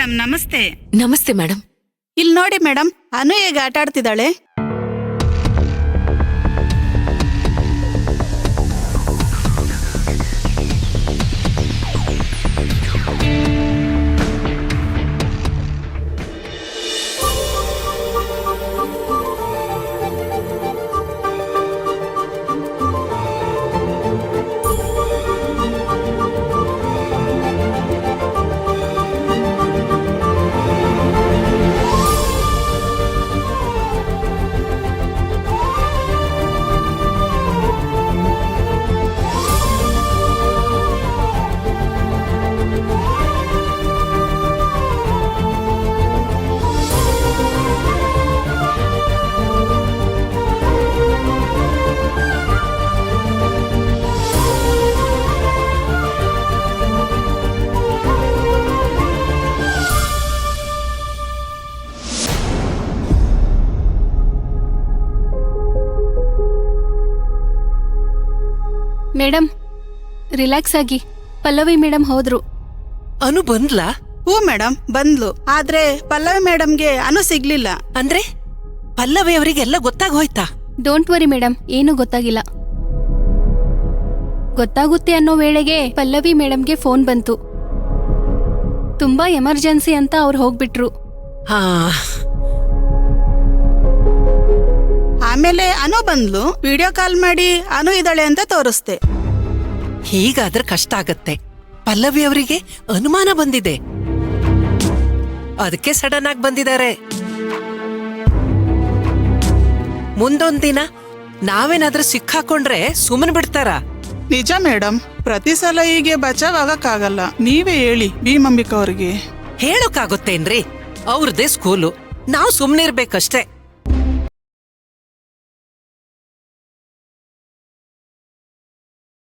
Madam ನಮಸ್ತೆ. ನಮಸ್ತೆ madam. ಇಲ್ಲಿ ನೋಡಿ ಮೇಡಮ್, ಅನು ಹೇಗೆ ಆಟ ಆಡ್ತಿದ್ದಾಳೆ. ಮೇಡಮ್ ರಿಲ್ಯಾಕ್ಸ್ ಆಗಿ. ಪಲ್ಲವಿ ಮೇಡಮ್ ಹೋದ್ರು. ಅನು ಬಂದ್ಲಾ? ಹೂ ಮೇಡಮ್ ಬಂದ್ಲು. ಆದ್ರೆ ಪಲ್ಲವಿ ಮೇಡಮ್ಗೆ ಅನು ಸಿಗ್ಲಿಲ್ಲ. ಅಂದ್ರೆ ಪಲ್ಲವಿ ಅವರಿಗೆಲ್ಲ ಗೊತ್ತಾಗೋಯ್ತಾ? ಡೋಂಟ್ ವರಿ ಮೇಡಮ್, ಏನೂ ಗೊತ್ತಾಗಿಲ್ಲ. ಗೊತ್ತಾಗುತ್ತೆ ಅನ್ನೋ ವೇಳೆಗೆ ಪಲ್ಲವಿ ಮೇಡಮ್ಗೆ ಫೋನ್ ಬಂತು. ತುಂಬಾ ಎಮರ್ಜೆನ್ಸಿ ಅಂತ ಅವ್ರು ಹೋಗ್ಬಿಟ್ರು. ಹಾ, ಆಮೇಲೆ ಅನು ಬಂದ್ಲು. ವಿಡಿಯೋ ಕಾಲ್ ಮಾಡಿ ಅನು ಇದ್ದಾಳೆ ಅಂತ ತೋರಿಸ್ದೆ. ಹೀಗಾದ್ರೆ ಕಷ್ಟ ಆಗತ್ತೆ. ಪಲ್ಲವಿ ಅವರಿಗೆ ಅನುಮಾನ ಬಂದಿದೆ, ಅದಕ್ಕೆ ಸಡನ್ ಆಗಿ ಬಂದಿದ್ದಾರೆ. ಮುಂದೊಂದ್ ದಿನ ನಾವೇನಾದ್ರೂ ಸಿಕ್ಕಾಕೊಂಡ್ರೆ ಸುಮ್ಮನೆ ಬಿಡ್ತಾರ? ನಿಜ ಮೇಡಮ್, ಪ್ರತಿ ಸಲ ಹೀಗೆ ಬಚಾವ್ ಆಗಕ್ಕಾಗಲ್ಲ. ನೀವೇ ಹೇಳಿ ಭೀಮಂಬಿಕಾ ಅವ್ರಿಗೆ. ಹೇಳೋಕ್ಕಾಗುತ್ತೇನ್ರಿ? ಅವ್ರದೇ ಸ್ಕೂಲು, ನಾವು ಸುಮ್ನಿರ್ಬೇಕಷ್ಟೇ.